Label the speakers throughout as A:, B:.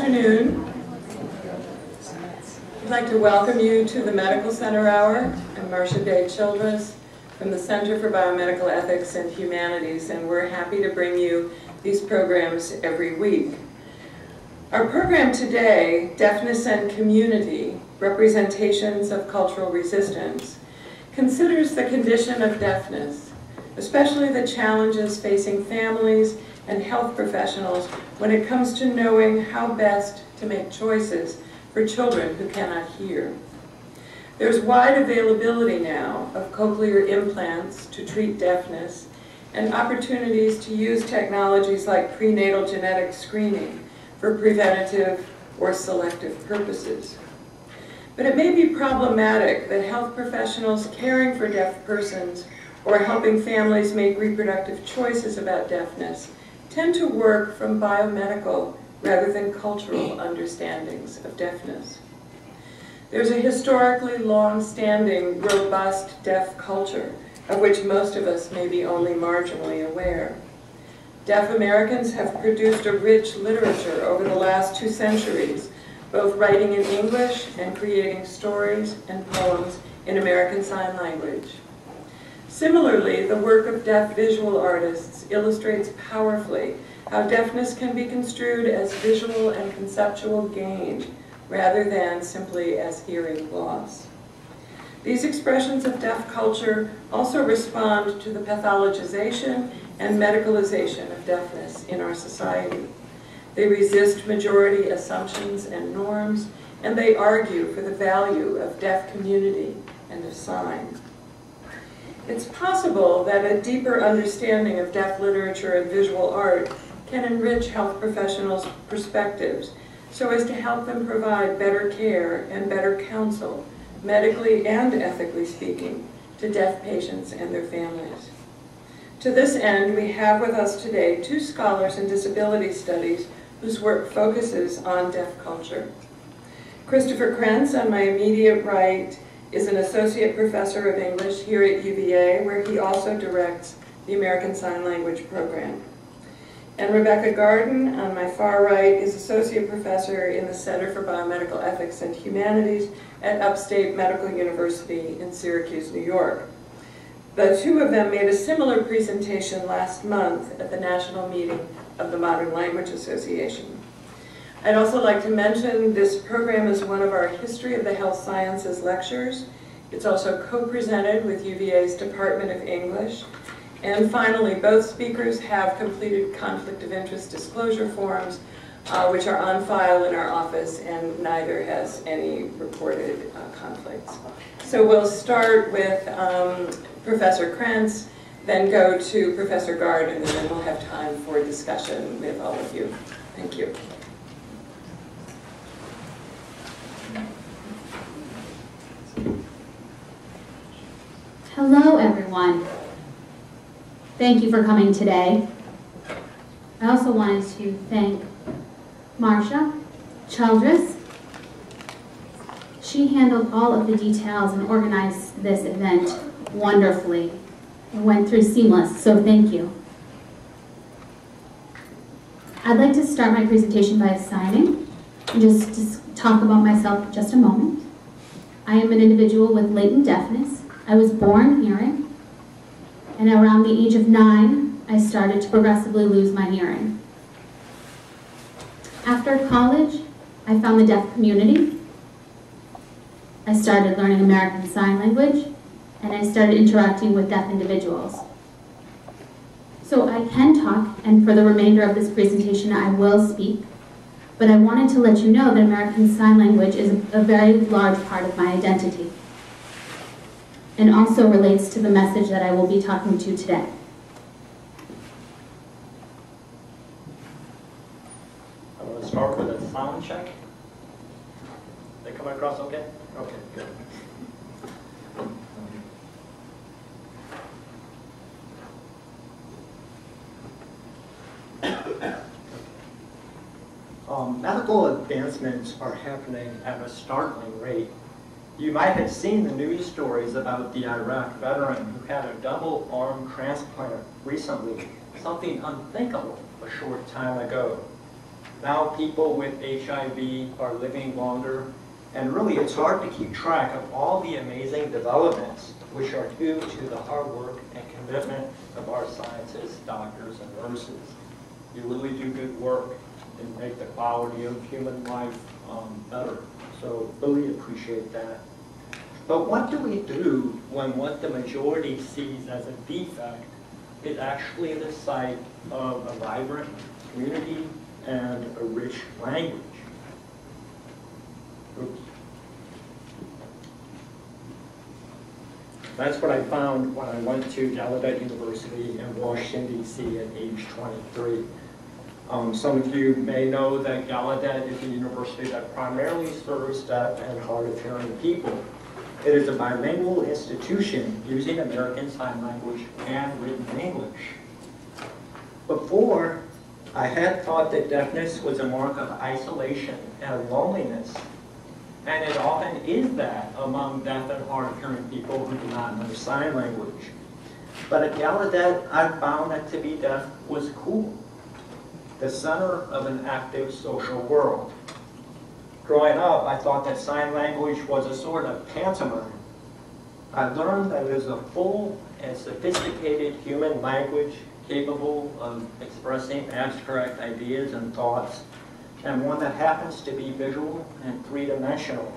A: afternoon. I'd like to welcome you to the Medical Center Hour. I'm Marcia Day-Childress from the Center for Biomedical Ethics and Humanities, and we're happy to bring you these programs every week. Our program today, Deafness and Community, Representations of Cultural Resistance, considers the condition of deafness, especially the challenges facing families and health professionals when it comes to knowing how best to make choices for children who cannot hear. There's wide availability now of cochlear implants to treat deafness and opportunities to use technologies like prenatal genetic screening for preventative or selective purposes. But it may be problematic that health professionals caring for deaf persons or helping families make reproductive choices about deafness tend to work from biomedical rather than cultural understandings of deafness. There's a historically long-standing, robust deaf culture, of which most of us may be only marginally aware. Deaf Americans have produced a rich literature over the last 2 centuries, both writing in English and creating stories and poems in American Sign Language. Similarly, the work of deaf visual artists illustrates powerfully how deafness can be construed as visual and conceptual gain rather than simply as hearing loss. These expressions of deaf culture also respond to the pathologization and medicalization of deafness in our society. They resist majority assumptions and norms, and they argue for the value of deaf community and of sign. It's possible that a deeper understanding of deaf literature and visual art can enrich health professionals' perspectives so as to help them provide better care and better counsel, medically and ethically speaking, to deaf patients and their families. To this end, we have with us today 2 scholars in disability studies whose work focuses on deaf culture. Christopher Krentz, on my immediate right, is an associate professor of English here at UVA, where he also directs the American Sign Language program. And Rebecca Garden, on my far right, is associate professor in the Center for Biomedical Ethics and Humanities at Upstate Medical University in Syracuse, New York. The 2 of them made a similar presentation last month at the national meeting of the Modern Language Association. I'd also like to mention this program is one of our History of the Health Sciences lectures. It's also co-presented with UVA's Department of English. And finally, both speakers have completed conflict of interest disclosure forms, which are on file in our office, and neither has any reported conflicts. So we'll start with Professor Krentz, then go to Professor Garden, and then we'll have time for discussion with all of you. Thank you.
B: Hello, everyone. Thank you for coming today. I also wanted to thank Marcia Childress. She handled all of the details and organized this event wonderfully. It went through seamless, so thank you. I'd like to start my presentation by signing and just talk about myself for just a moment. I am an individual with latent deafness. I was born hearing, and around the age of 9, I started to progressively lose my hearing. After college, I found the deaf community. I started learning American Sign Language, and I started interacting with deaf individuals. So I can talk, and for the remainder of this presentation, I will speak, but I wanted to let you know that American Sign Language is a very large part of my identity, and also relates to the message that I will be talking to today.
C: I'm going to start with a sound check. They come across okay? Okay, good. Medical advancements are happening at a startling rate. You might have seen the news stories about the Iraq veteran who had a double arm transplant recently, something unthinkable a short time ago. Now people with HIV are living longer, and really it's hard to keep track of all the amazing developments which are due to the hard work and commitment of our scientists, doctors, and nurses. You really do good work and make the quality of human life better. So really appreciate that. But what do we do when what the majority sees as a defect is actually the site of a vibrant community and a rich language? Oops. That's what I found when I went to Gallaudet University in Washington, D.C. at age 23. Some of you may know that Gallaudet is a university that primarily serves deaf and hard of hearing people. It is a bilingual institution using American Sign Language and written English. Before, I had thought that deafness was a mark of isolation and loneliness. And it often is that among deaf and hard of hearing people who do not know sign language. But at Gallaudet, I found that to be deaf was cool, the center of an active social world. Growing up, I thought that sign language was a sort of pantomime. I learned that it is a full and sophisticated human language capable of expressing abstract ideas and thoughts, and one that happens to be visual and three-dimensional.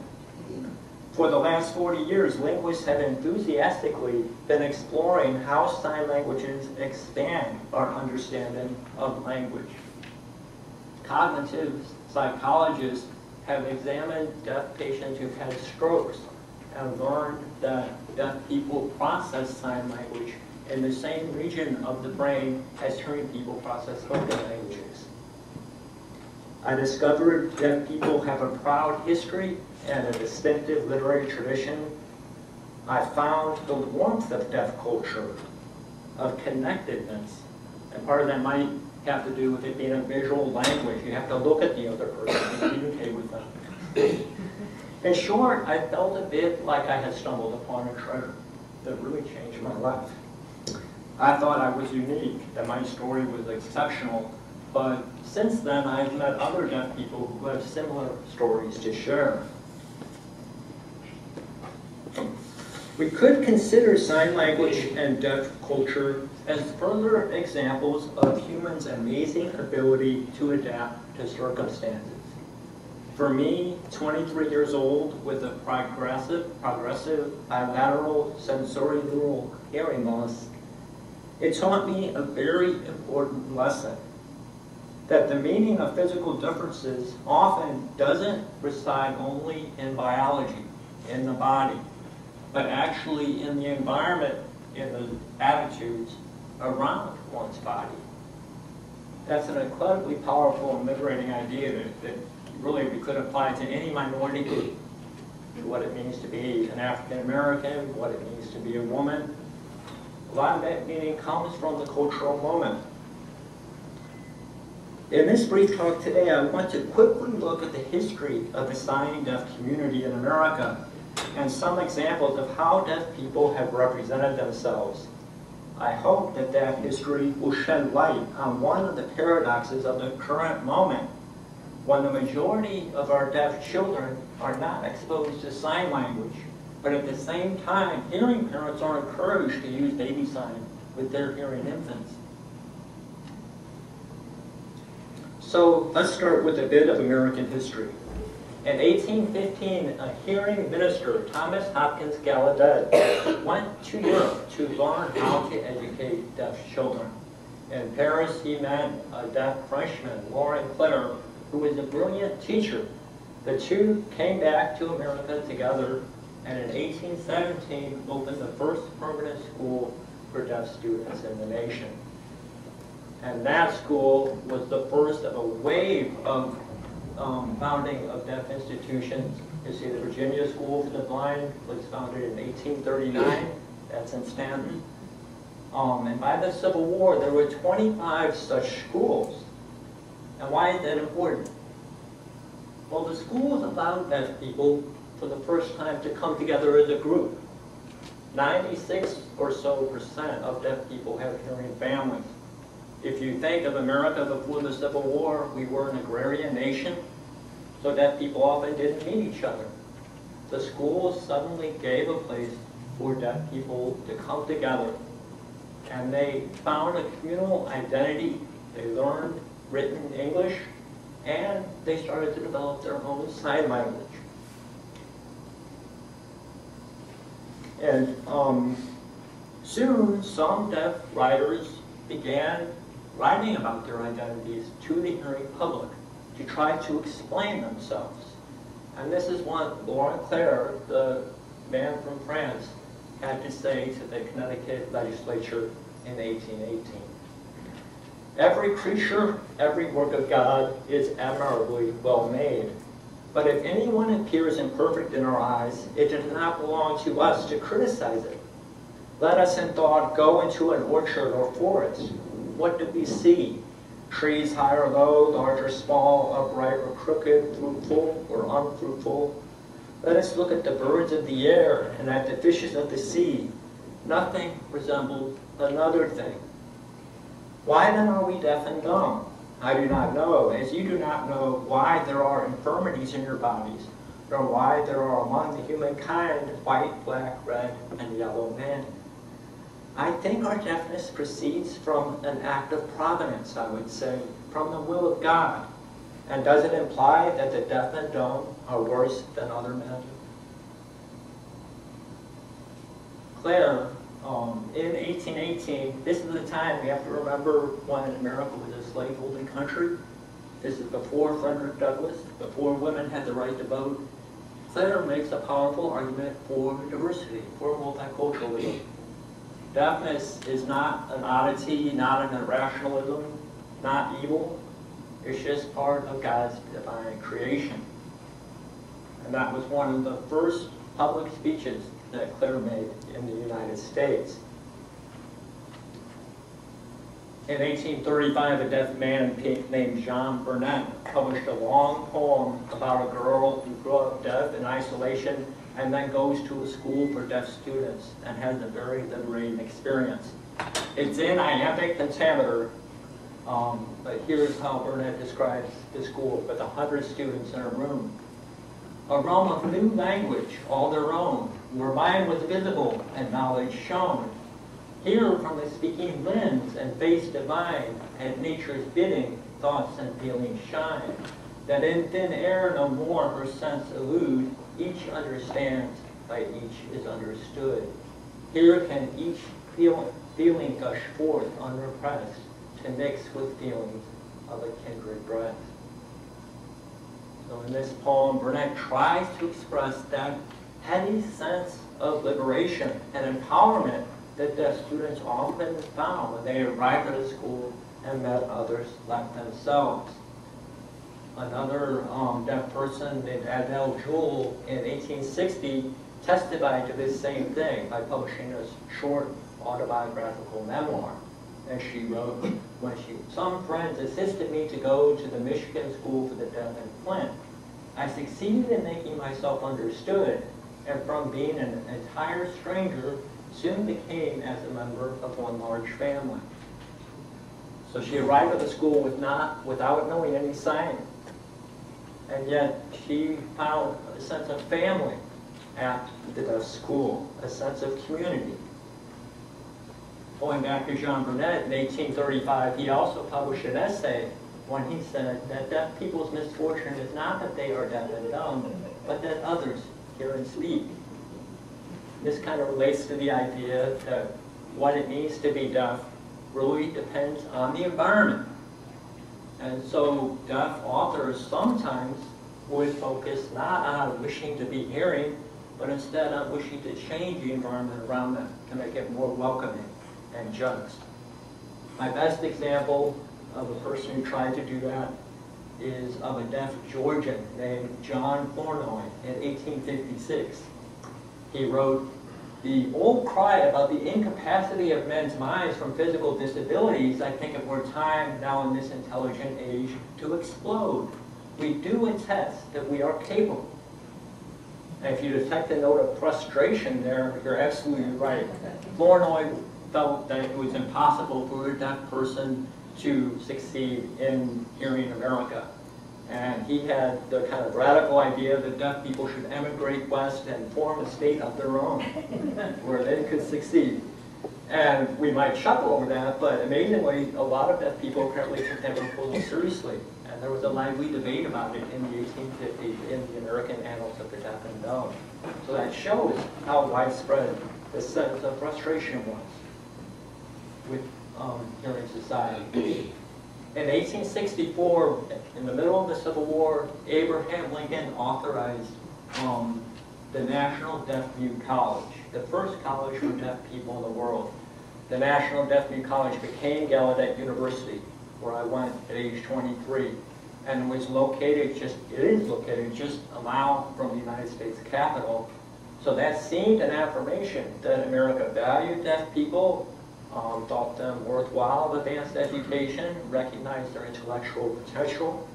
C: For the last 40 years, linguists have enthusiastically been exploring how sign languages expand our understanding of language. Cognitive psychologists have examined deaf patients who've had strokes and learned that deaf people process sign language in the same region of the brain as hearing people process spoken languages. I discovered deaf people have a proud history and a distinctive literary tradition. I found the warmth of deaf culture, of connectedness, and part of that might have to do with it being a visual language. You have to look at the other person and communicate with them. In short, I felt a bit like I had stumbled upon a treasure that really changed my life. I thought I was unique, that my story was exceptional, but since then I've met other deaf people who have similar stories to share. We could consider sign language and deaf culture as further examples of humans' amazing ability to adapt to circumstances. For me, 23 years old with a progressive bilateral sensorineural hearing loss, it taught me a very important lesson, that the meaning of physical differences often doesn't reside only in biology, in the body, but actually in the environment, in the attitudes around one's body. That's an incredibly powerful and liberating idea that really we could apply to any minority group, to what it means to be an African American, what it means to be a woman. A lot of that meaning comes from the cultural moment. In this brief talk today, I want to quickly look at the history of the signing deaf community in America and some examples of how deaf people have represented themselves. I hope that that history will shed light on one of the paradoxes of the current moment, when the majority of our deaf children are not exposed to sign language, but at the same time, hearing parents are encouraged to use baby sign with their hearing infants. So let's start with a bit of American history. In 1815, a hearing minister, Thomas Hopkins Gallaudet, went to Europe to learn how to educate deaf children. In Paris, he met a deaf Frenchman, Laurent Clair, who was a brilliant teacher. The two came back to America together, and in 1817 opened the first permanent school for deaf students in the nation. And that school was the first of a wave of founding of deaf institutions. You see, the Virginia School for the Blind was founded in 1839. That's in Stanton. And by the Civil War, there were 25 such schools. And why is that important? Well, the schools allowed deaf people for the first time to come together as a group. 96% or so of deaf people have hearing families. If you think of America before the Civil War, we were an agrarian nation, so deaf people often didn't meet each other. The schools suddenly gave a place for deaf people to come together, and they found a communal identity. They learned written English, and they started to develop their own sign language. And soon, some deaf writers began writing about their identities to the hearing public to try to explain themselves. And this is what Laurent Clair, the man from France, had to say to the Connecticut legislature in 1818. Every creature, every work of God is admirably well made. But if anyone appears imperfect in our eyes, it does not belong to us to criticize it. Let us in thought go into an orchard or forest. What do we see? Trees high or low, large or small, upright or crooked, fruitful or unfruitful. Let us look at the birds of the air and at the fishes of the sea. Nothing resembles another thing. Why then are we deaf and dumb? I do not know, as you do not know why there are infirmities in your bodies, nor why there are among the humankind white, black, red, and yellow men. I think our deafness proceeds from an act of providence, I would say, from the will of God. And does it imply that the deaf and dumb are worse than other men? Claire, in 1818, this is the time we have to remember when America was a slave-holding country. This is before Frederick Douglass, before women had the right to vote. Claire makes a powerful argument for diversity, for multiculturalism. Deafness is not an oddity, not an irrationalism, not evil. It's just part of God's divine creation. And that was one of the first public speeches that Claire made in the United States. In 1835, a deaf man named Jean Burnett published a long poem about a girl who grew up deaf in isolation and then goes to a school for deaf students and has a very liberating experience. It's in iambic pentameter, but here's how Burnett describes the school with 100 students in a room. A realm of new language, all their own, where mind was visible and knowledge shown. Here from the speaking limbs and face divine, at nature's bidding, thoughts and feelings shine. That in thin air no more her sense elude, each understands, by each is understood. Here can each feeling gush forth unrepressed, to mix with feelings of a kindred breast. So in this poem, Burnett tries to express that heady sense of liberation and empowerment that deaf students often found when they arrived at a school and met others like themselves. Another deaf person named Adele Jewell in 1860 testified to this same thing by publishing a short autobiographical memoir. And she wrote, some friends assisted me to go to the Michigan School for the Deaf in Flint. I succeeded in making myself understood, and from being an entire stranger, soon became as a member of one large family. So she arrived at the school without knowing any sign, and yet she found a sense of family at the deaf school, a sense of community. Going back to Jean Burnett in 1835, he also published an essay when he said that deaf people's misfortune is not that they are deaf and dumb, but that others hear and speak. This kind of relates to the idea that what it means to be deaf really depends on the environment. And so deaf authors sometimes would focus not on wishing to be hearing, but instead on wishing to change the environment around them to make it more welcoming and just. My best example of a person who tried to do that is of a deaf Georgian named John Flournoy in 1856. He wrote, "The old cry about the incapacity of men's minds from physical disabilities, I think it were time now in this intelligent age to explode. We do attest that we are capable." And if you detect a note of frustration there, you're absolutely right. Flournoy felt that it was impossible for a deaf person to succeed in hearing America. And he had the kind of radical idea that deaf people should emigrate west and form a state of their own where they could succeed. And we might chuckle over that, but amazingly, a lot of deaf people apparently took that proposal seriously. And there was a lively debate about it in the 1850s in the American Annals of the Deaf and Dumb. So that shows how widespread this sense of frustration was with hearing society. In 1864, in the middle of the Civil War, Abraham Lincoln authorized the National Deaf-Mute College, the first college for deaf people in the world. The National Deaf-Mute College became Gallaudet University, where I went at age 23, and was located it is located just a mile from the United States Capitol. So that seemed an affirmation that America valued deaf people, thought them worthwhile of advanced education, recognized their intellectual potential.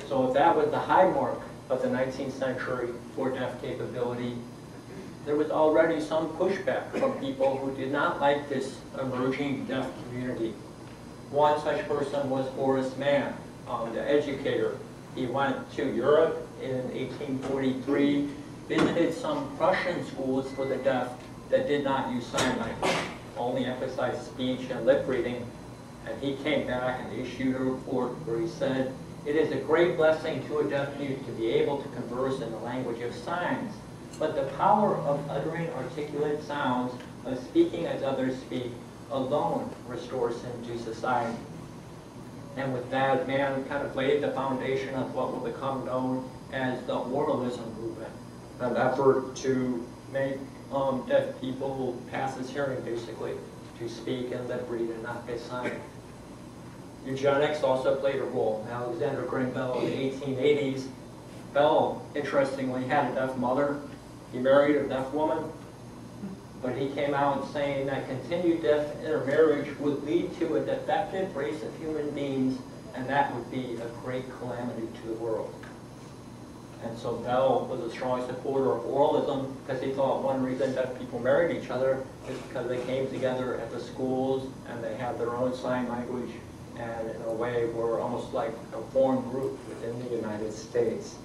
C: So if that was the high mark of the 19th century for deaf capability, there was already some pushback from people who did not like this emerging deaf community. One such person was Horace Mann, the educator. He went to Europe in 1843, visited some Prussian schools for the deaf that did not use sign language, only emphasized speech and lip reading. And he came back and issued a report where he said, "It is a great blessing to a deaf mute to be able to converse in the language of signs, but the power of uttering articulate sounds, of speaking as others speak, alone restores him to society." And with that, Mann kind of laid the foundation of what will become known as the oralism movement, an effort to make deaf people pass as hearing, basically, to speak and lip read and not by sign. Eugenics also played a role. Alexander Graham Bell in the 1880s, Bell, interestingly, had a deaf mother. He married a deaf woman, but he came out saying that continued deaf intermarriage would lead to a defective race of human beings, and that would be a great calamity to the world. And so Bell was a strong supporter of oralism because he thought one reason deaf people married each other is because they came together at the schools and they had their own sign language, and in a way were almost like a foreign group within the United States.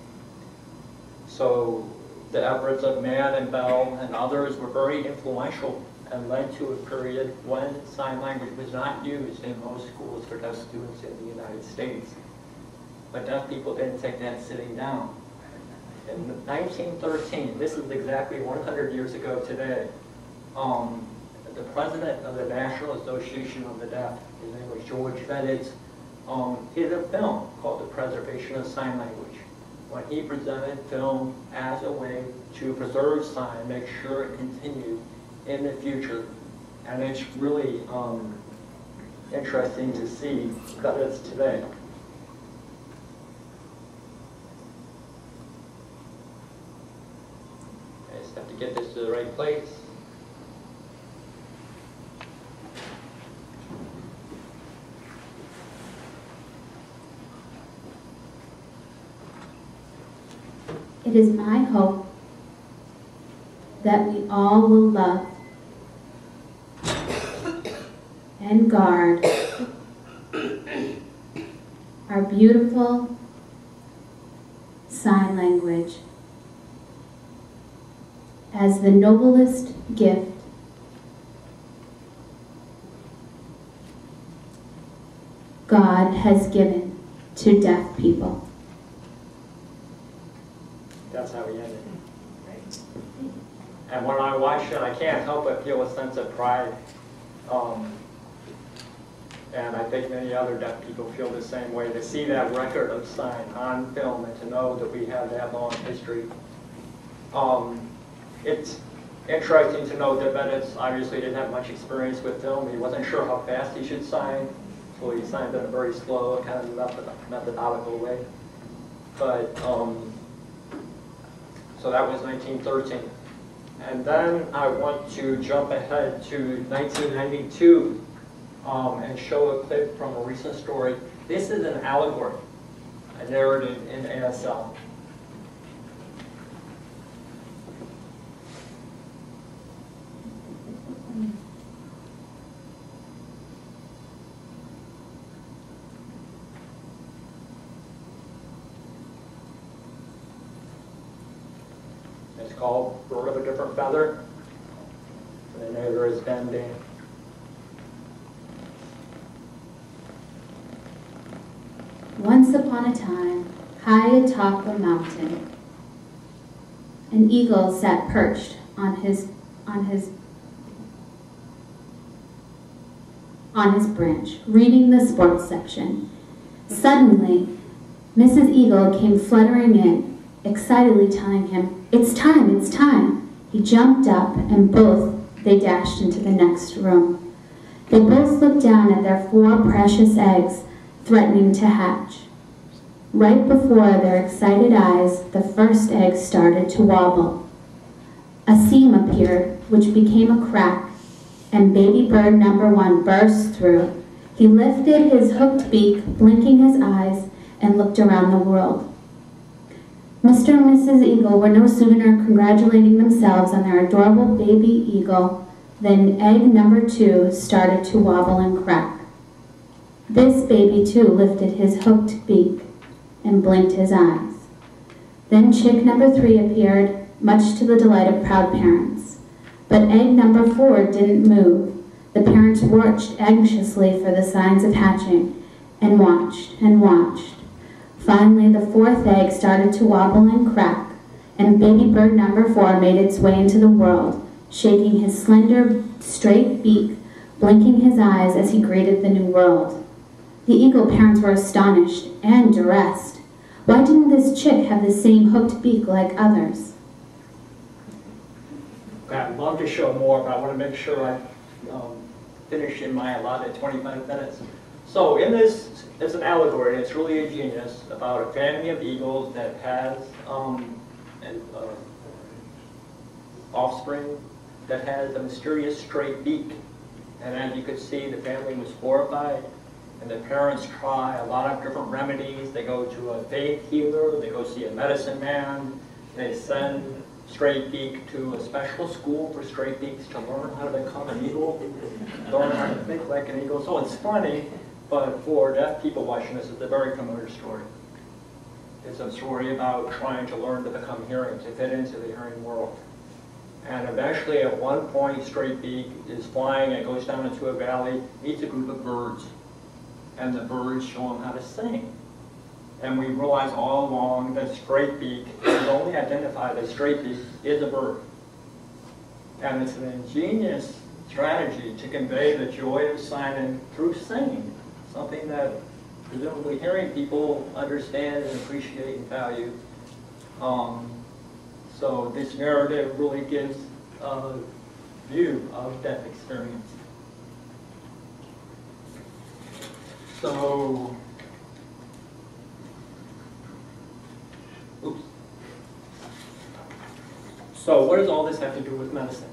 C: So the efforts of Mann and Bell and others were very influential and led to a period when sign language was not used in most schools for deaf students in the United States. But deaf people didn't take that sitting down. In 1913, this is exactly 100 years ago today, the president of the National Association of the Deaf, his name was George Veditz, he did a film called The Preservation of Sign Language, when he presented film as a way to preserve sign, make sure it continued in the future. And it's really interesting to see that it's today. I just have to get this to the right place.
B: It is my hope that we all will love and guard our beautiful sign language as the noblest gift God has given to deaf people.
C: That's how we end it. And when I watch it, I can't help but feel a sense of pride. And I think many other deaf people feel the same way. To see that record of sign on film and to know that we have that long history. It's interesting to note that Veditz obviously didn't have much experience with film. He wasn't sure how fast he should sign, so he signed in a very slow, kind of methodological way. But so that was 1913. And then I want to jump ahead to 1992 and show a clip from a recent story. This is an allegory, a narrative in ASL. It's called Bird of a Different Feather. The narrator is bending.
B: Once upon a time, high atop a mountain, an eagle sat perched on his branch, reading the sports section. Suddenly, Mrs. Eagle came fluttering in, excitedly telling him, "It's time, it's time." He jumped up, and both they dashed into the next room. They both looked down at their 4 precious eggs, threatening to hatch. Right before their excited eyes, the first egg started to wobble. A seam appeared, which became a crack, and baby bird number 1 burst through. He lifted his hooked beak, blinking his eyes, and looked around the world. Mr. and Mrs. Eagle were no sooner congratulating themselves on their adorable baby eagle than egg number 2 started to wobble and crack. This baby too lifted his hooked beak and blinked his eyes. Then chick number 3 appeared, much to the delight of proud parents. But egg number 4 didn't move. The parents watched anxiously for the signs of hatching, and watched and watched. Finally, the 4th egg started to wobble and crack, and baby bird number 4 made its way into the world, shaking his slender, straight beak, blinking his eyes as he greeted the new world. The eagle parents were astonished and distressed. Why didn't this chick have the same hooked beak like others?
C: I'd love to show more, but I want to make sure I finish in my allotted 25 minutes. So in this, it's an allegory. It's really a genius about a family of eagles that has offspring that has a mysterious straight beak. And as you could see, the family was horrified, and the parents try a lot of different remedies. They go to a faith healer, they go see a medicine man, they send straight beak to a special school for straight beaks to learn how to become an eagle, learn how to think like an eagle. So it's funny, but for deaf people watching this, it's a very familiar story. It's a story about trying to learn to become hearing, to fit into the hearing world. And eventually, at one point, straight beak is flying and goes down into a valley, meets a group of birds, and the birds show him how to sing. And we realize all along that straight beak is only identified as straight beak is a bird. And it's an ingenious strategy to convey the joy of signing through singing, something that presumably hearing people understand and appreciate and value. So this narrative really gives a view of deaf experience. So, oops. So what does all this have to do with medicine?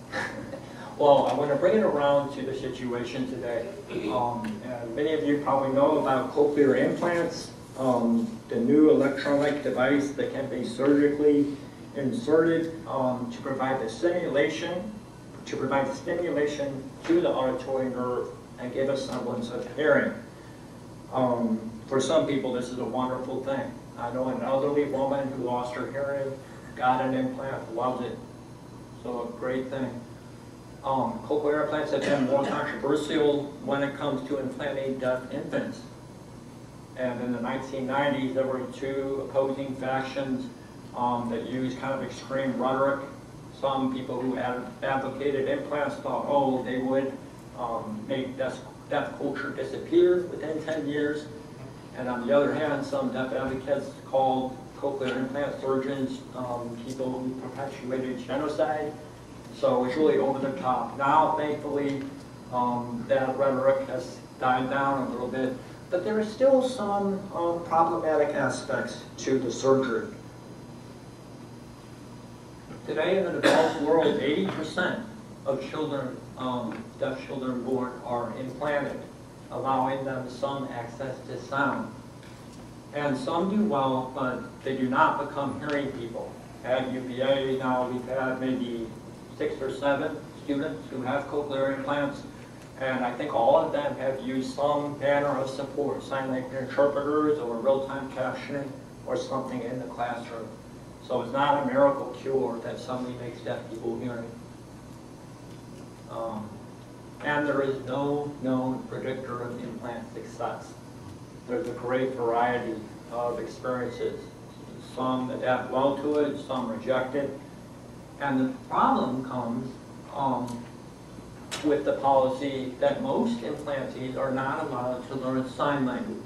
C: Well, I want to bring it around to the situation today. And many of you probably know about cochlear implants, the new electronic device that can be surgically inserted to provide the stimulation to the auditory nerve and give a semblance of hearing. For some people, this is a wonderful thing. I know an elderly woman who lost her hearing, got an implant, loves it. So a great thing. Cochlear implants have been more controversial when it comes to implanting deaf infants. And in the 1990s, there were 2 opposing factions that used kind of extreme rhetoric. Some people who advocated implants thought, oh, they would make deaf culture disappear within 10 years. And on the other hand, some deaf advocates called cochlear implant surgeons people who perpetuated genocide. So it's really over the top. Now, thankfully, that rhetoric has died down a little bit, but there are still some problematic aspects to the surgery. Today in the developed world, 80% of children, deaf children born are implanted, allowing them some access to sound. And some do well, but they do not become hearing people. At UVA now we've had maybe 6 or 7 students who have cochlear implants, and I think all of them have used some manner of support, sign language interpreters or real-time captioning or something in the classroom. So it's not a miracle cure that suddenly makes deaf people hearing. And there is no known predictor of implant success. There's a great variety of experiences. Some adapt well to it, some reject it. And the problem comes with the policy that most implantees are not allowed to learn sign language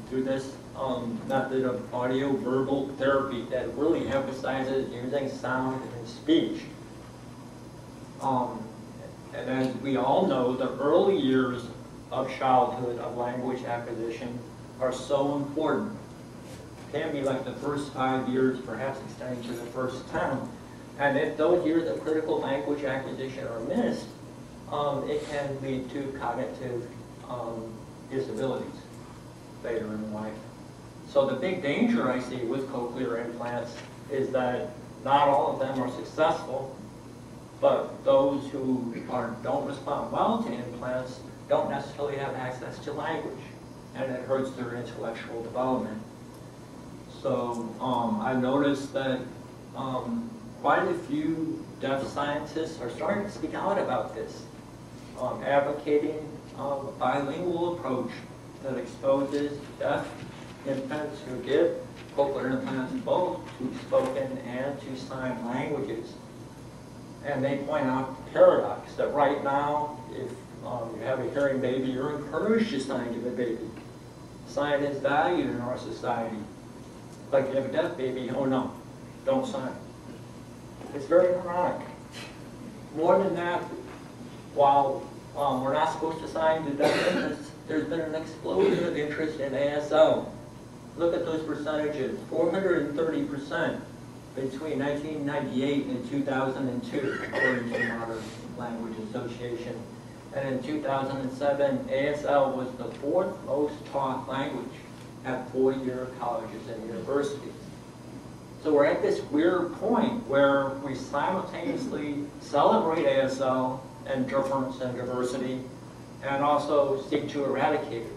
C: through this method of audio-verbal therapy that really emphasizes using sound and speech. And as we all know, the early years of childhood of language acquisition are so important. It can be like the first 5 years, perhaps extending to the first 10. And if those years of critical language acquisition are missed, it can lead to cognitive disabilities later in life. So the big danger I see with cochlear implants is that not all of them are successful, but those who don't respond well to implants don't necessarily have access to language, and it hurts their intellectual development. So I've noticed that quite a few deaf scientists are starting to speak out about this, advocating a bilingual approach that exposes deaf infants who get cochlear implants both to spoken and to sign languages. And they point out the paradox that right now, if you have a hearing baby, you're encouraged to sign to the baby. Sign is valued in our society. Like you have a deaf baby, oh no, don't sign. It's very ironic. More than that, while we're not supposed to sign to deaf infants, there's been an explosion of interest in ASL. Look at those percentages, 430% between 1998 and 2002, according to the Modern Language Association. And in 2007, ASL was the 4th most taught language at 4-year colleges and universities. So we're at this weird point where we simultaneously celebrate ASL and difference and diversity, and also seek to eradicate it.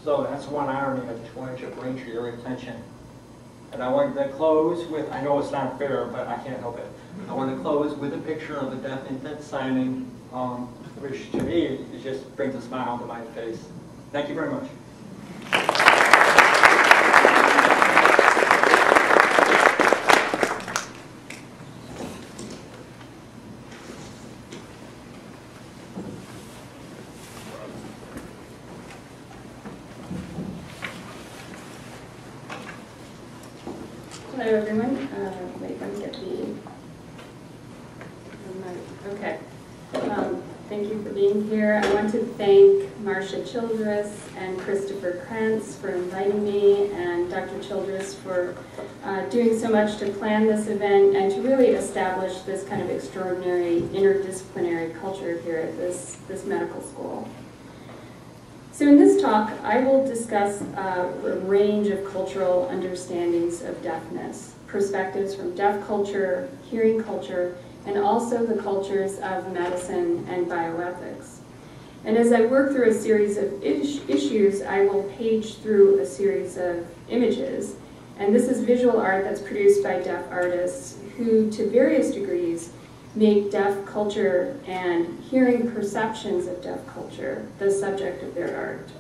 C: So that's one irony I just wanted to bring to your attention. And I wanted to close with, I know it's not fair, but I can't help it. I want to close with a picture of a deaf infant signing, which to me, it just brings a smile to my face. Thank you very much.
A: Hello, everyone. Wait, let me get the okay. Thank you for being here. I want to thank Marcia Childress and Christopher Krentz for inviting me, and Dr. Childress for doing so much to plan this event and to really establish this kind of extraordinary interdisciplinary culture here at this medical school. So in this talk, I will discuss a range of cultural understandings of deafness, perspectives from deaf culture, hearing culture, and also the cultures of medicine and bioethics. And as I work through a series of issues, I will page through a series of images. And this is visual art that's produced by deaf artists who, to various degrees, make deaf culture and hearing perceptions of deaf culture the subject of their art.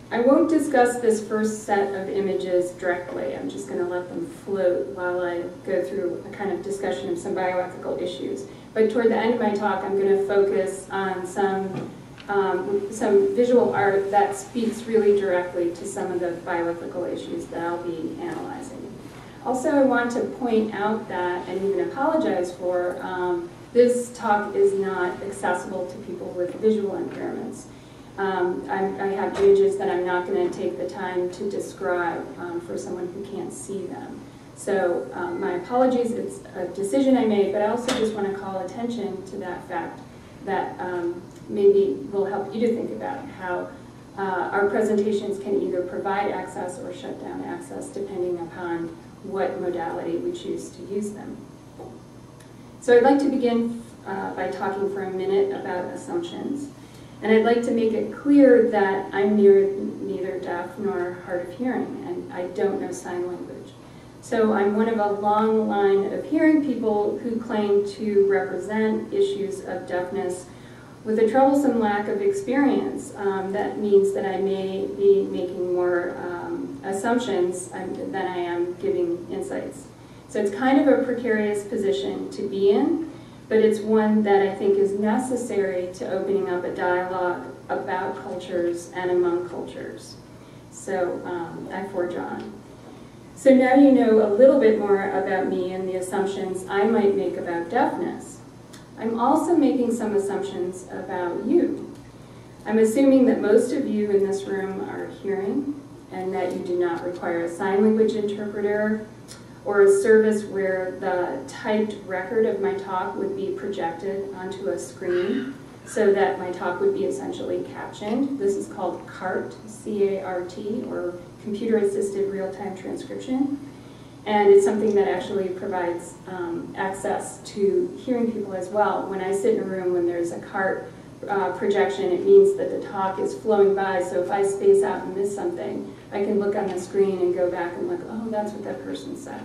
A: I won't discuss this first set of images directly. I'm just going to let them float while I go through a kind of discussion of some bioethical issues. But toward the end of my talk, I'm going to focus on some visual art that speaks really directly to some of the bioethical issues that I'll be analyzing. Also, I want to point out that, and even apologize for, this talk is not accessible to people with visual impairments. I have images that I'm not going to take the time to describe for someone who can't see them. So my apologies, it's a decision I made, but I also just want to call attention to that fact that maybe will help you to think about how our presentations can either provide access or shut down access depending upon what modality we choose to use them. So I'd like to begin by talking for a minute about assumptions.
D: And I'd like to make it clear that I'm neither deaf nor hard of hearing, and I don't know sign language. So I'm one of a long line of hearing people who claim to represent issues of deafness with a troublesome lack of experience. That means that I may be making more assumptions than I am giving insights. So it's kind of a precarious position to be in, but it's one that I think is necessary to opening up a dialogue about cultures and among cultures. So I forge on. So now you know a little bit more about me and the assumptions I might make about deafness. I'm also making some assumptions about you. I'm assuming that most of you in this room are hearing and that you do not require a sign language interpreter or a service where the typed record of my talk would be projected onto a screen so that my talk would be essentially captioned. This is called CART, C-A-R-T, or computer-assisted real-time transcription. And it's something that actually provides access to hearing people as well. When I sit in a room when there's a CART projection, it means that the talk is flowing by, so if I space out and miss something, I can look on the screen and go back and look, oh, that's what that person said.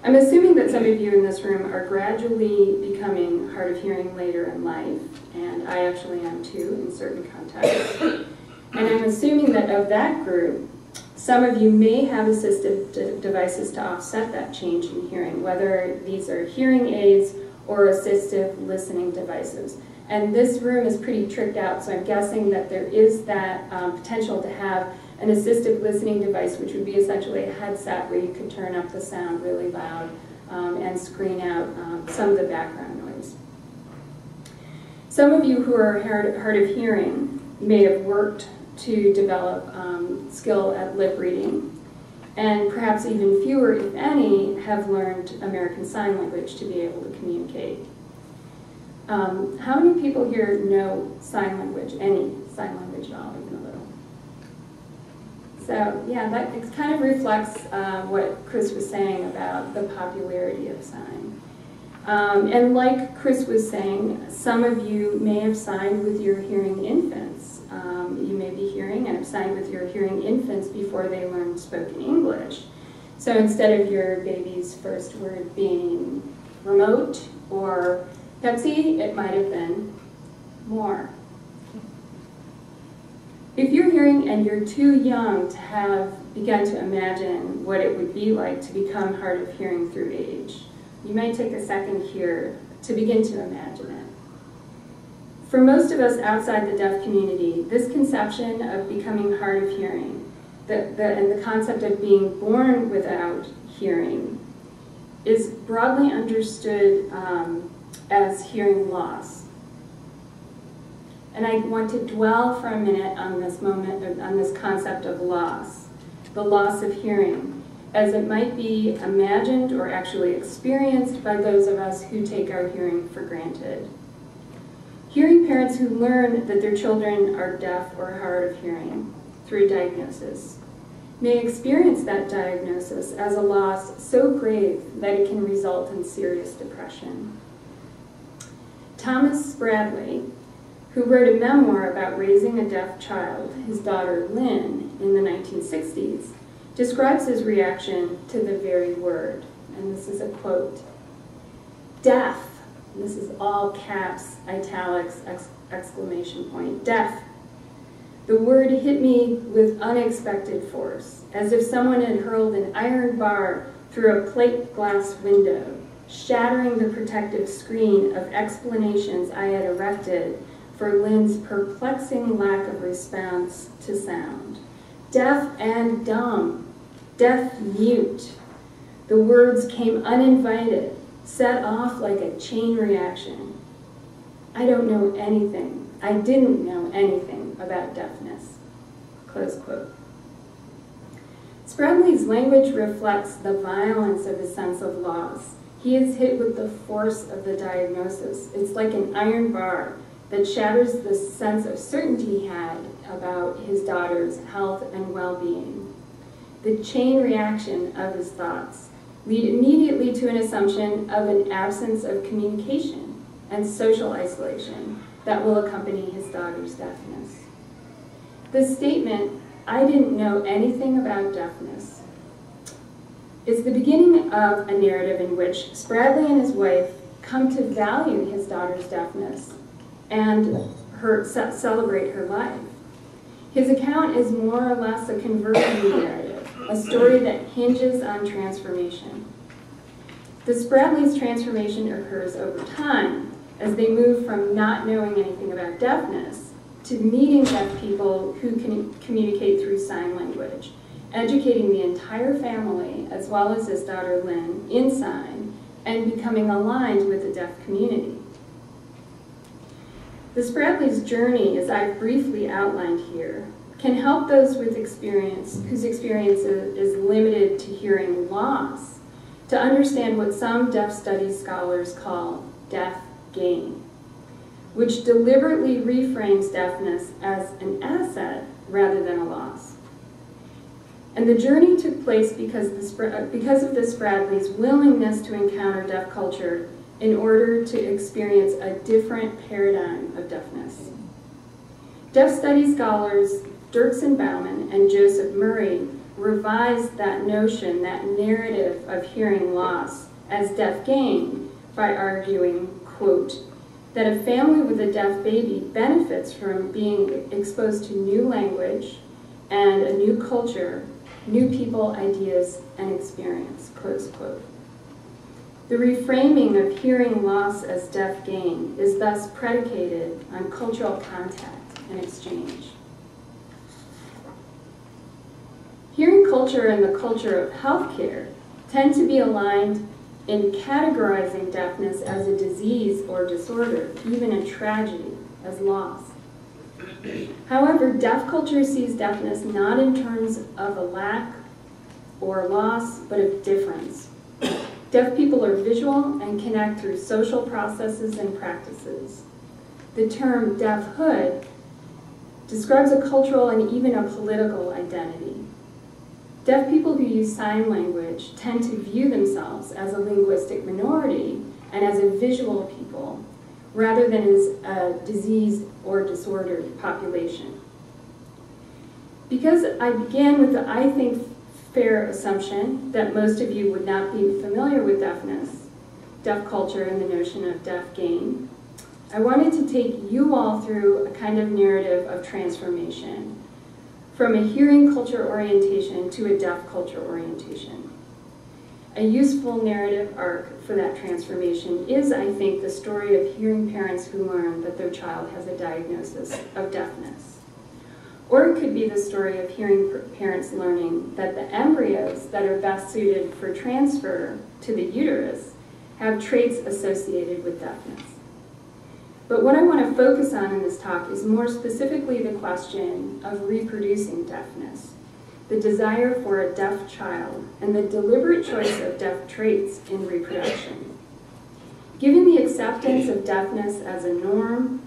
D: I'm assuming that some of you in this room are gradually becoming hard of hearing later in life, and I actually am too in certain contexts. And I'm assuming that of that group, some of you may have assistive devices to offset that change in hearing, whether these are hearing aids or assistive listening devices. And this room is pretty tricked out, so I'm guessing that there is that potential to have an assistive listening device, which would be essentially a headset where you could turn up the sound really loud and screen out some of the background noise. Some of you who are hard of hearing may have worked to develop skill at lip reading, and perhaps even fewer, if any, have learned American Sign Language to be able to communicate. How many people here know sign language, any sign language at all, even a little? So yeah, that it kind of reflects what Chris was saying about the popularity of sign. And like Chris was saying, some of you may have signed with your hearing infants. You may be hearing and have signed with your hearing infants before they learned spoken English. So instead of your baby's first word being remote or Pepsi, it might have been more. If you're hearing and you're too young to have begun to imagine what it would be like to become hard of hearing through age, you might take a second here to begin to imagine it. For most of us outside the deaf community, this conception of becoming hard of hearing and the concept of being born without hearing is broadly understood as hearing loss. And I want to dwell for a minute on this moment, on this concept of loss, the loss of hearing, as it might be imagined or actually experienced by those of us who take our hearing for granted. Hearing parents who learn that their children are deaf or hard of hearing through diagnosis may experience that diagnosis as a loss so grave that it can result in serious depression. Thomas Spradley, who wrote a memoir about raising a deaf child, his daughter Lynn, in the 1960s, describes his reaction to the very word. And this is a quote. Deaf, and this is all caps, italics, exclamation point, deaf. The word hit me with unexpected force, as if someone had hurled an iron bar through a plate glass window, shattering the protective screen of explanations I had erected for Lynn's perplexing lack of response to sound. Deaf and dumb, deaf mute. The words came uninvited, set off like a chain reaction. I don't know anything. I didn't know anything about deafness. Close quote. Spradley's language reflects the violence of his sense of loss. He is hit with the force of the diagnosis. It's like an iron bar that shatters the sense of certainty he had about his daughter's health and well-being. The chain reaction of his thoughts lead immediately to an assumption of an absence of communication and social isolation, that will accompany his daughter's deafness. The statement, "I didn't know anything about deafness," is the beginning of a narrative in which Spradley and his wife come to value his daughter's deafness and celebrate her life. His account is more or less a conversion narrative, a story that hinges on transformation. The Spradleys' transformation occurs over time as they move from not knowing anything about deafness to meeting deaf people who can communicate through sign language, educating the entire family, as well as his daughter Lynn, in sign, and becoming aligned with the deaf community. The Spradleys' journey, as I've briefly outlined here, can help those with whose experience is limited to hearing loss to understand what some deaf studies scholars call deaf gain, which deliberately reframes deafness as an asset rather than a loss. And the journey took place because of the Spradleys' willingness to encounter deaf culture in order to experience a different paradigm of deafness. Deaf studies scholars Dirksen Bauman and Joseph Murray revised that notion, that narrative of hearing loss as deaf gain by arguing, quote, that a family with a deaf baby benefits from being exposed to new language and a new culture, new people, ideas, and experience, close quote. The reframing of hearing loss as deaf gain is thus predicated on cultural contact and exchange. Hearing culture and the culture of healthcare tend to be aligned in categorizing deafness as a disease or disorder, even a tragedy, as loss. However, deaf culture sees deafness not in terms of a lack or loss, but of difference. Deaf people are visual and connect through social processes and practices. The term deafhood describes a cultural and even a political identity. Deaf people who use sign language tend to view themselves as a linguistic minority and as a visual people, rather than as a diseased or disordered population. Because I began with the, I think, fair assumption that most of you would not be familiar with deafness, deaf culture, and the notion of deaf gain, I wanted to take you all through a kind of narrative of transformation, from a hearing culture orientation to a deaf culture orientation. A useful narrative arc for that transformation is, I think, the story of hearing parents who learn that their child has a diagnosis of deafness. Or it could be the story of hearing parents learning that the embryos that are best suited for transfer to the uterus have traits associated with deafness. But what I want to focus on in this talk is more specifically the question of reproducing deafness, the desire for a deaf child, and the deliberate choice of deaf traits in reproduction. Given the acceptance of deafness as a norm,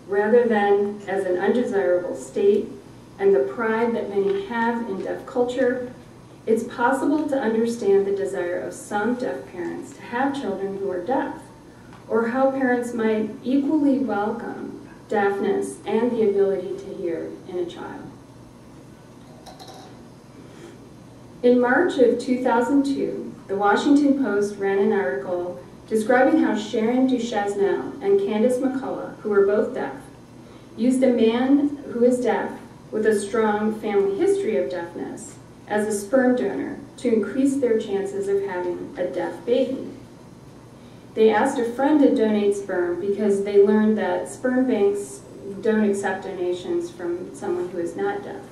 D: rather than as an undesirable state, and the pride that many have in deaf culture, it's possible to understand the desire of some deaf parents to have children who are deaf, or how parents might equally welcome deafness and the ability to hear in a child. In March of 2002, the Washington Post ran an article describing how Sharon Duchesneau and Candace McCullough, who were both deaf, used a man who is deaf with a strong family history of deafness as a sperm donor to increase their chances of having a deaf baby. They asked a friend to donate sperm because they learned that sperm banks don't accept donations from someone who is not deaf.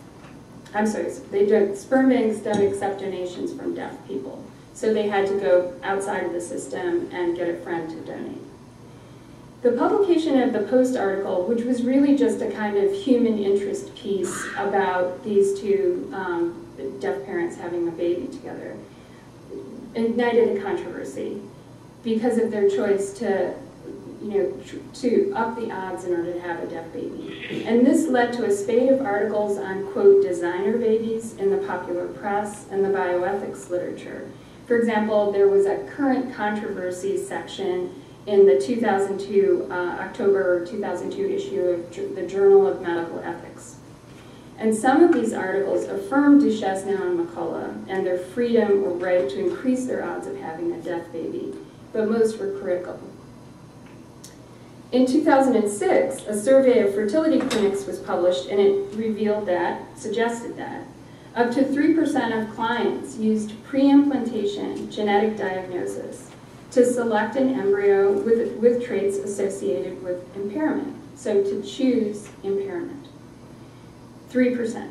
D: I'm sorry, sperm banks don't accept donations from deaf people. So they had to go outside of the system and get a friend to donate. The publication of the Post article, which was really just a kind of human interest piece about these two deaf parents having a baby together, ignited a controversy because of their choice to, to up the odds in order to have a deaf baby. And this led to a spate of articles on, quote, designer babies in the popular press and the bioethics literature. For example, there was a current controversy section in the 2002, October 2002 issue of the Journal of Medical Ethics. And some of these articles affirmed Duchesneau and McCullough and their freedom or right to increase their odds of having a deaf baby, but most were critical. In 2006, a survey of fertility clinics was published, and it suggested that up to 3% of clients used pre-implantation genetic diagnosis to select an embryo with traits associated with impairment, so to choose impairment. 3%.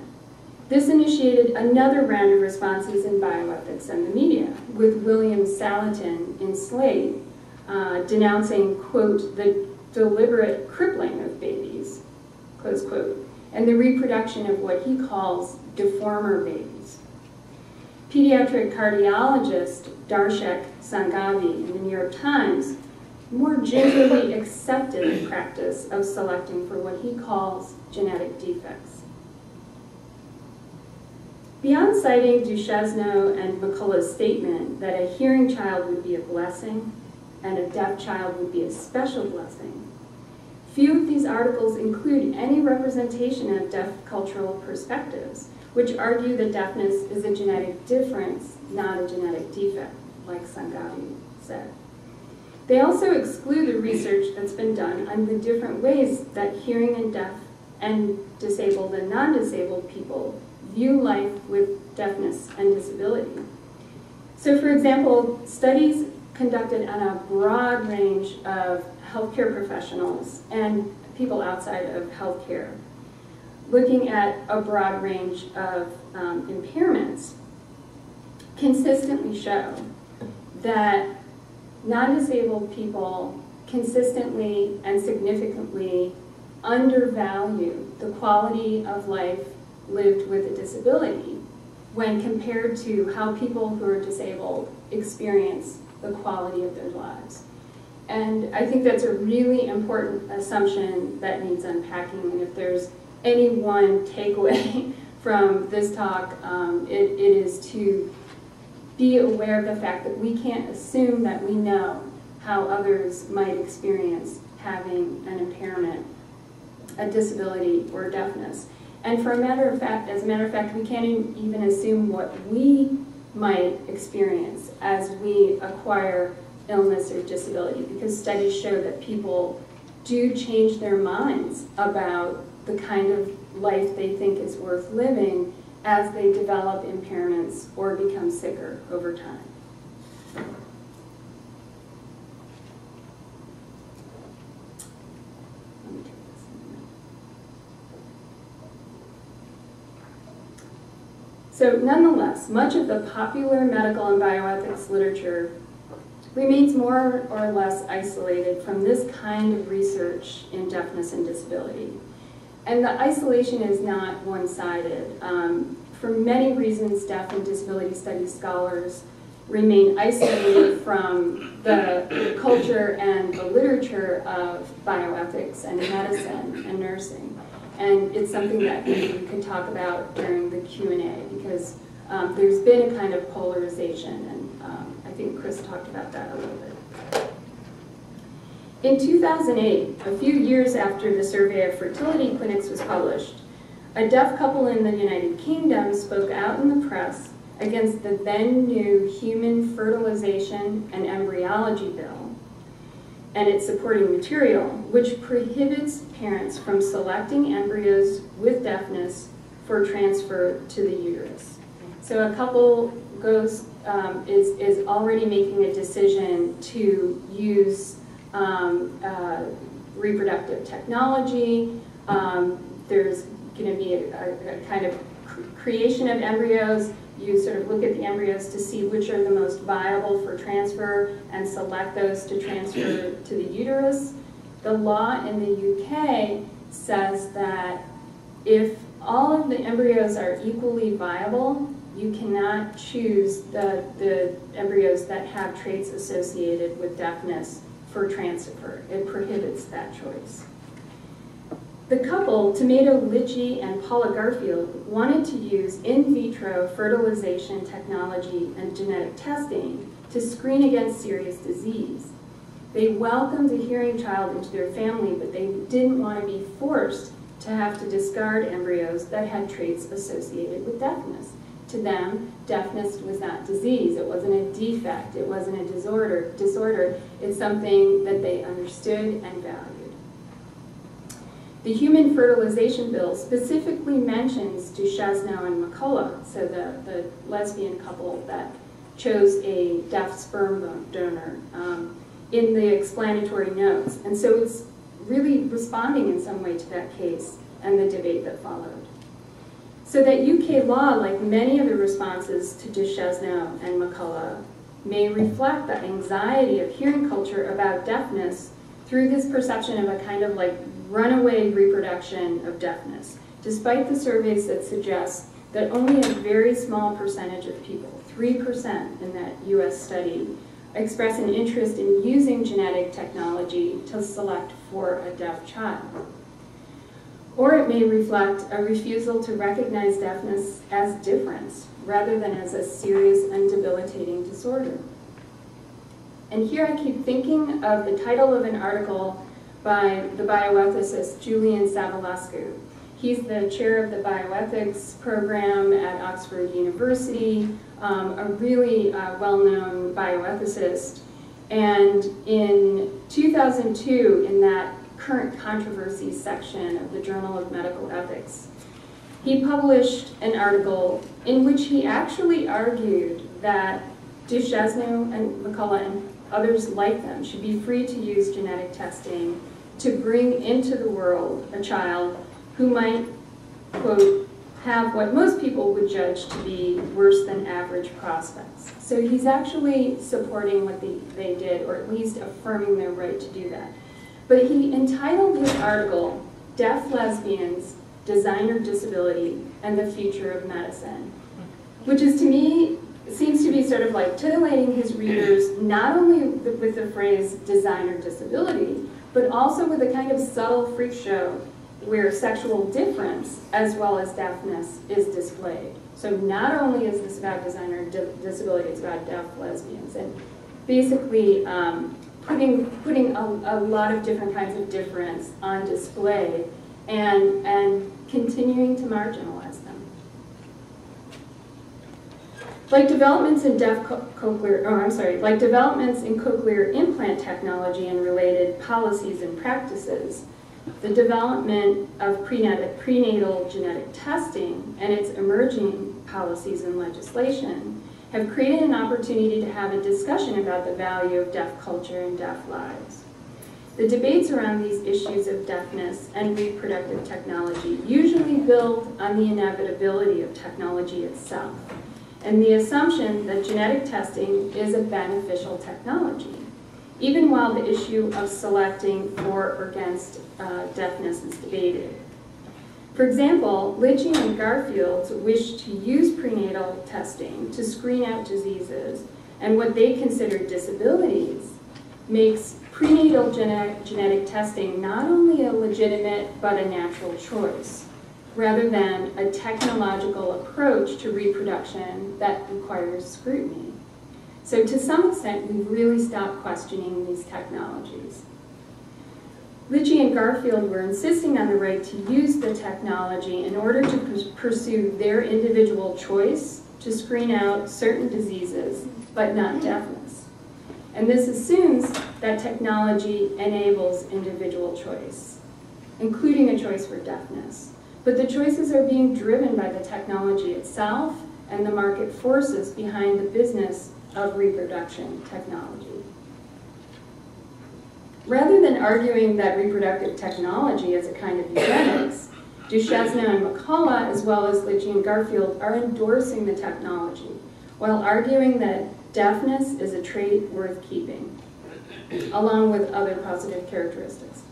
D: This initiated another round of responses in bioethics and the media, with William Salatin in Slate denouncing, quote, the deliberate crippling of babies, close quote, and the reproduction of what he calls deformer babies. Pediatric cardiologist Darshak Sanghavi in the New York Times more gingerly accepted the practice of selecting for what he calls genetic defects. Beyond citing Duchesneau and McCullough's statement that a hearing child would be a blessing and a deaf child would be a special blessing, few of these articles include any representation of deaf cultural perspectives, which argue that deafness is a genetic difference, not a genetic defect, like Sanghavi said. They also exclude the research that's been done on the different ways that hearing and deaf and disabled and non-disabled people view life with deafness and disability. So for example, studies conducted on a broad range of healthcare professionals and people outside of healthcare, looking at a broad range of impairments, consistently show that non-disabled people consistently and significantly undervalue the quality of life lived with a disability when compared to how people who are disabled experience the quality of their lives. And I think that's a really important assumption that needs unpacking. And if there's any one takeaway from this talk, it is to be aware of the fact that we can't assume that we know how others might experience having an impairment, a disability, or deafness. And as a matter of fact, we can't even assume what we might experience as we acquire illness or disability, because studies show that people do change their minds about the kind of life they think is worth living as they develop impairments or become sicker over time. So nonetheless, much of the popular medical and bioethics literature remains more or less isolated from this kind of research in deafness and disability. And the isolation is not one-sided. For many reasons, deaf and disability studies scholars remain isolated from the culture and the literature of bioethics and medicine and nursing. And it's something that maybe we could talk about during the Q&A, because there's been a kind of polarization, and I think Chris talked about that a little bit. In 2008, a few years after the survey of fertility clinics was published, a deaf couple in the United Kingdom spoke out in the press against the then new Human Fertilization and Embryology Bill and its supporting material, which prohibits parents from selecting embryos with deafness for transfer to the uterus. So a couple is already making a decision to use reproductive technology. There's going to be a kind of creation of embryos. You sort of look at the embryos to see which are the most viable for transfer and select those to transfer to the uterus. The law in the UK says that if all of the embryos are equally viable, you cannot choose the embryos that have traits associated with deafness for transfer. It prohibits that choice. The couple, Tomato Litchi and Paula Garfield, wanted to use in vitro fertilization technology and genetic testing to screen against serious disease. They welcomed a hearing child into their family, but they didn't want to be forced to have to discard embryos that had traits associated with deafness. To them, deafness was not disease. It wasn't a defect. It wasn't a disorder. It's something that they understood and valued. The Human Fertilization Bill specifically mentions Duchesneau and McCullough, so the lesbian couple that chose a deaf sperm donor, in the explanatory notes. And so it's really responding in some way to that case and the debate that followed. So that UK law, like many of the responses to Duchesneau and McCullough, may reflect the anxiety of hearing culture about deafness through this perception of a kind of like runaway reproduction of deafness, despite the surveys that suggest that only a very small percentage of people, 3% in that US study, express an interest in using genetic technology to select for a deaf child. Or it may reflect a refusal to recognize deafness as difference, rather than as a serious and debilitating disorder. And here I keep thinking of the title of an article by the bioethicist Julian Savulescu. He's the chair of the Bioethics program at Oxford University, a really well-known bioethicist. And in 2002, in that current controversy section of the Journal of Medical Ethics, he published an article in which he actually argued that Duchesneau and McCullough and others like them should be free to use genetic testing to bring into the world a child who might, quote, have what most people would judge to be worse than average prospects. So he's actually supporting what they did, or at least affirming their right to do that. But he entitled his article, Deaf Lesbians, Designer Disability, and the Future of Medicine, which is, to me, seems to be sort of like titillating his readers, not only with the phrase designer disability, but also with a kind of subtle freak show where sexual difference as well as deafness is displayed. So not only is this about designer disability, it's about deaf lesbians, and basically putting a lot of different kinds of difference on display and continuing to marginalize them. Like developments in cochlear implant technology and related policies and practices, the development of prenatal genetic testing and its emerging policies and legislation have created an opportunity to have a discussion about the value of deaf culture and deaf lives. The debates around these issues of deafness and reproductive technology usually build on the inevitability of technology itself and the assumption that genetic testing is a beneficial technology, even while the issue of selecting for or against deafness is debated. For example, Litchi and Garfield wished to use prenatal testing to screen out diseases, and what they considered disabilities makes prenatal genetic testing not only a legitimate but a natural choice, rather than a technological approach to reproduction that requires scrutiny. So to some extent, we've really stopped questioning these technologies. Litchi and Garfield were insisting on the right to use the technology in order to pursue their individual choice to screen out certain diseases, but not deafness. And this assumes that technology enables individual choice, including a choice for deafness. But the choices are being driven by the technology itself and the market forces behind the business of reproduction technology. Rather than arguing that reproductive technology is a kind of eugenics, Duchesneau and McCullough, as well as Litchi and Garfield, are endorsing the technology, while arguing that deafness is a trait worth keeping, along with other positive characteristics.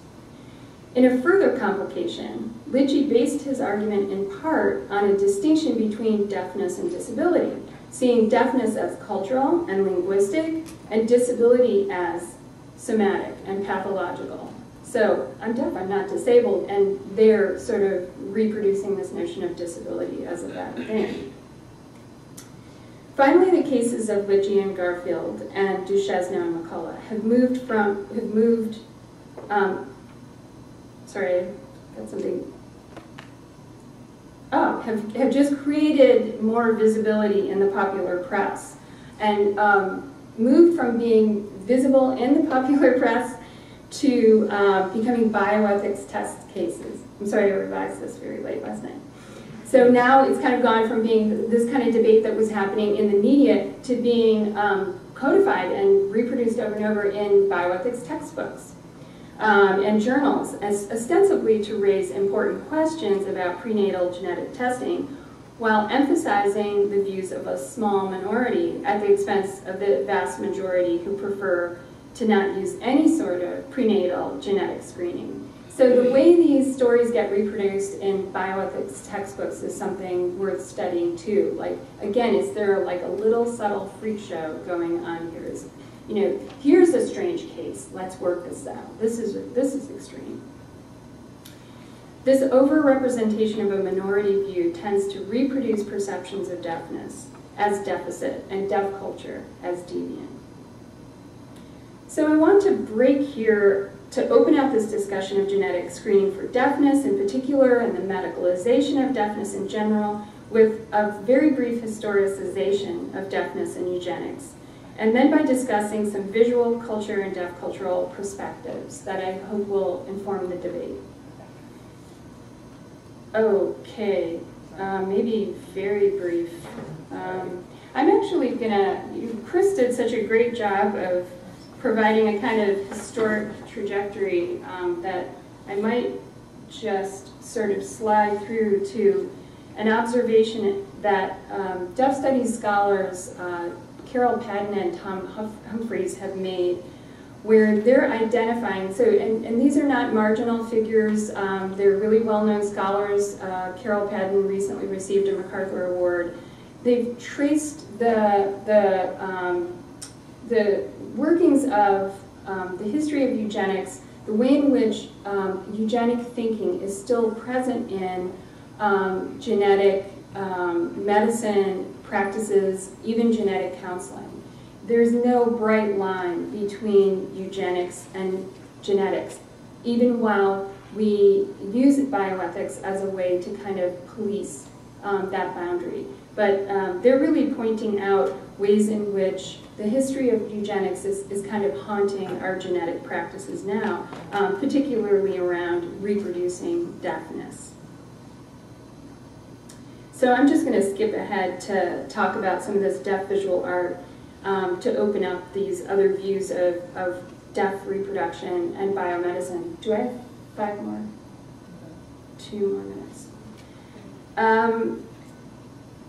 D: In a further complication, Litchi based his argument in part on a distinction between deafness and disability, seeing deafness as cultural and linguistic, and disability as somatic and pathological. So I'm deaf, I'm not disabled, and they're sort of reproducing this notion of disability as a bad thing. Finally, the cases of Litchi and Garfield and Duchesneau and McCullough have have just created more visibility in the popular press and moved from being visible in the popular press to becoming bioethics test cases. I'm sorry, I revised this very late last night. So now it's kind of gone from being this kind of debate that was happening in the media to being codified and reproduced over and over in bioethics textbooks and journals, ostensibly to raise important questions about prenatal genetic testing, while emphasizing the views of a small minority at the expense of the vast majority who prefer to not use any sort of prenatal genetic screening. So the way these stories get reproduced in bioethics textbooks is something worth studying too. Like, again, is there like a little subtle freak show going on here? Is, you know, here's a strange case, let's work this out. This is extreme. This overrepresentation of a minority view tends to reproduce perceptions of deafness as deficit and deaf culture as deviant. So I want to break here to open up this discussion of genetic screening for deafness in particular and the medicalization of deafness in general with a very brief historicization of deafness and eugenics, and then by discussing some visual, culture, and deaf cultural perspectives that I hope will inform the debate. Okay, maybe very brief. I'm actually gonna, Chris did such a great job of providing a kind of historic trajectory that I might just sort of slide through to an observation that deaf studies scholars Carol Padden and Tom Humphreys have made, where they're identifying, so, and these are not marginal figures, they're really well-known scholars. Carol Padden recently received a MacArthur Award. They've traced the workings of the history of eugenics, the way in which eugenic thinking is still present in genetic medicine practices, even genetic counseling. There's no bright line between eugenics and genetics, even while we use bioethics as a way to kind of police that boundary. But they're really pointing out ways in which the history of eugenics is kind of haunting our genetic practices now, particularly around reproducing deafness. So I'm just going to skip ahead to talk about some of this deaf visual art to open up these other views of deaf reproduction and biomedicine. Do I have 5 more? 2 more minutes.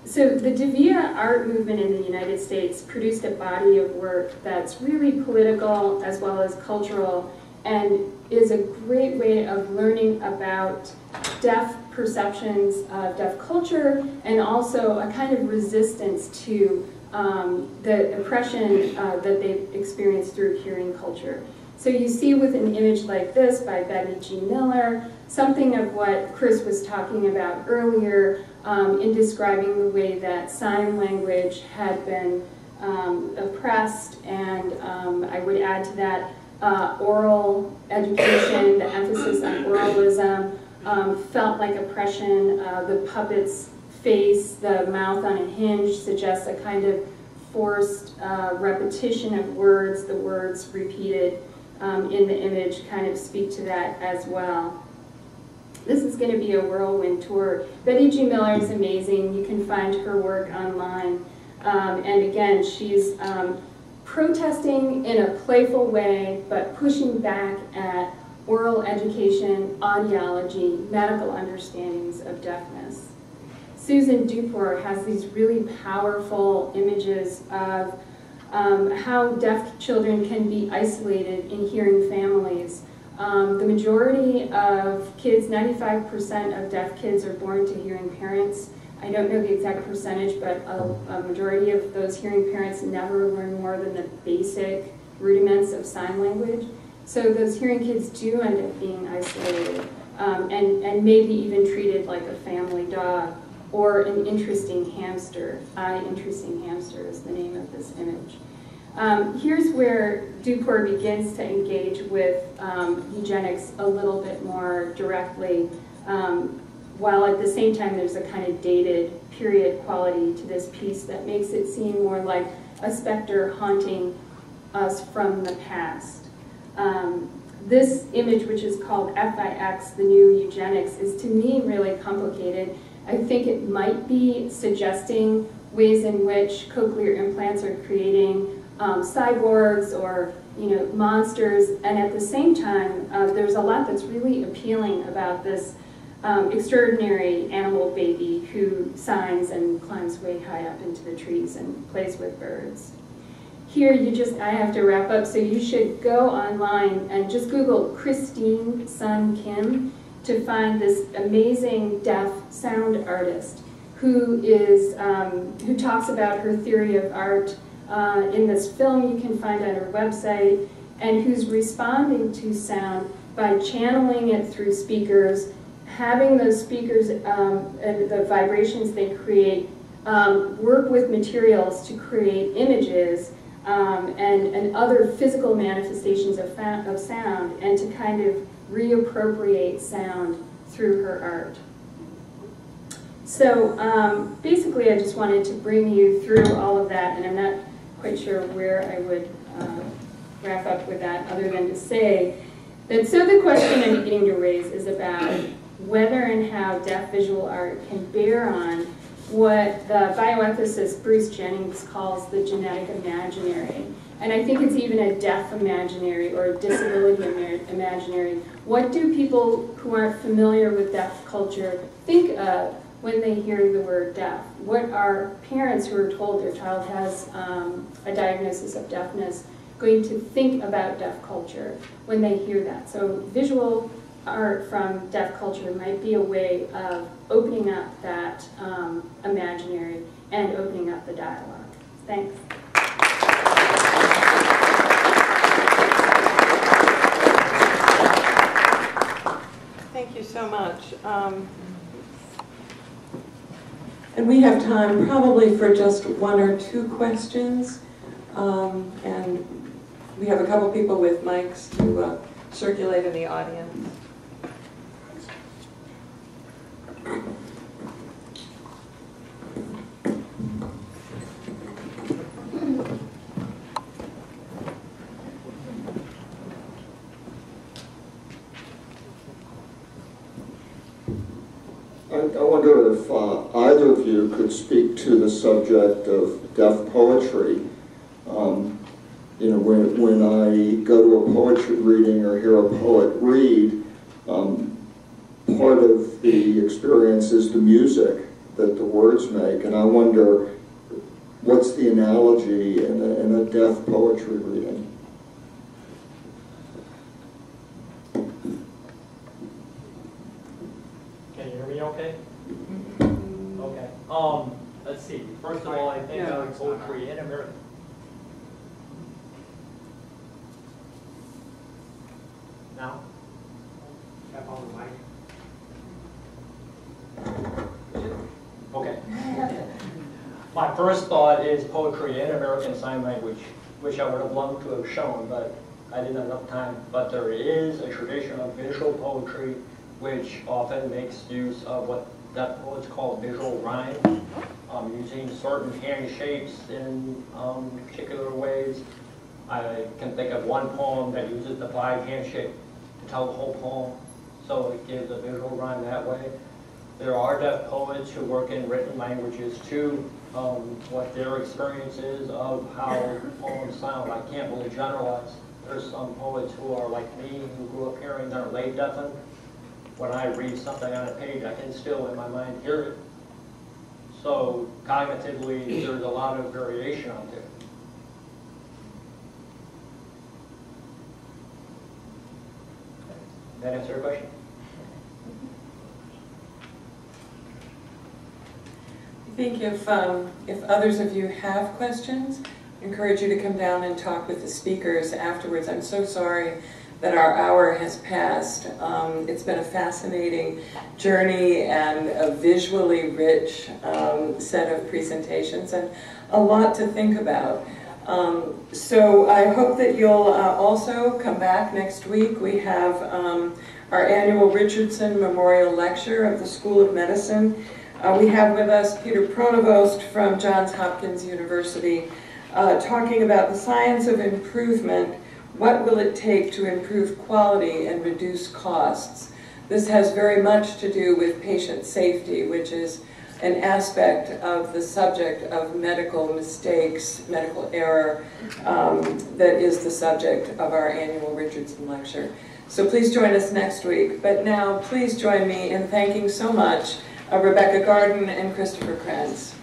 D: So the Devia art movement in the United States produced a body of work that's really political as well as cultural and is a great way of learning about deaf perceptions of deaf culture and also a kind of resistance to the oppression that they've experienced through hearing culture. So you see with an image like this by Betty G. Miller, something of what Chris was talking about earlier in describing the way that sign language had been oppressed, and I would add to that oral education, the emphasis on oralism, felt like oppression. The puppet's face, the mouth on a hinge suggests a kind of forced repetition of words. The words repeated in the image kind of speak to that as well. This is going to be a whirlwind tour. Betty G. Miller is amazing. You can find her work online. And again, she's protesting in a playful way, but pushing back at oral education, audiology, medical understandings of deafness. Susan Dufour has these really powerful images of how deaf children can be isolated in hearing families. The majority of kids, 95% of deaf kids are born to hearing parents. I don't know the exact percentage, but a majority of those hearing parents never learn more than the basic rudiments of sign language. So those hearing kids do end up being isolated and maybe even treated like a family dog. or an interesting hamster. Interesting hamster is the name of this image. Here's where Duport begins to engage with eugenics a little bit more directly, while at the same time there's a kind of dated period quality to this piece that makes it seem more like a specter haunting us from the past. This image, which is called FIX, the new eugenics, is to me really complicated. I think it might be suggesting ways in which cochlear implants are creating cyborgs or monsters, and at the same time there's a lot that's really appealing about this extraordinary animal baby who signs and climbs way high up into the trees and plays with birds. Here I have to wrap up, so you should go online and just Google Christine Sun Kim to find this amazing deaf sound artist who talks about her theory of art in this film you can find on her website, and who's responding to sound by channeling it through speakers, having those speakers and the vibrations they create work with materials to create images and other physical manifestations of sound, and to kind of reappropriate sound through her art. So basically I just wanted to bring you through all of that, and I'm not quite sure where I would wrap up with that other than to say that so the question I'm beginning to raise is about whether and how deaf visual art can bear on what the bioethicist Bruce Jennings calls the genetic imaginary. And I think it's even a deaf imaginary or a disability imaginary. What do people who aren't familiar with deaf culture think of when they hear the word deaf? What are parents who are told their child has a diagnosis of deafness going to think about deaf culture when they hear that? So visual art from deaf culture might be a way of opening up that imaginary and opening up the dialogue. Thanks.
A: Thank you so much. And we have time probably for just one or two questions. And we have a couple people with mics to circulate in the audience.
E: I wonder if either of you could speak to the subject of deaf poetry. When I go to a poetry reading or hear a poet read, part of the experience is the music that the words make, and I wonder what's the analogy in a deaf poetry reading?
C: Can you hear me okay? Okay. Let's see. First of all, I think poetry in America. Now? Tap on the mic. Okay. My first thought is poetry in American Sign Language, which I would have loved to have shown, but I didn't have enough time. But there is a tradition of visual poetry which often makes use of what deaf poets call visual rhyme, using certain hand shapes in particular ways. I can think of one poem that uses the 5 hand shape to tell the whole poem, so it gives a visual rhyme that way. There are deaf poets who work in written languages too, what their experience is of how poems sound. I can't really generalize. There's some poets who are like me, who grew up hearing that are late deafened. When I read something on a page, I can still in my mind hear it. So cognitively, there's a lot of variation out there. That answer your question?
A: I think if others of you have questions, I encourage you to come down and talk with the speakers afterwards. I'm so sorry that our hour has passed. It's been a fascinating journey and a visually rich set of presentations and a lot to think about. So I hope that you'll also come back next week. We have our annual Richardson Memorial Lecture of the School of Medicine. We have with us Peter Pronovost from Johns Hopkins University talking about the science of improvement. What will it take to improve quality and reduce costs? This has very much to do with patient safety, which is an aspect of the subject of medical mistakes, medical error, that is the subject of our annual Richardson Lecture. So please join us next week. But now please join me in thanking so much Rebecca Garden and Christopher Krentz.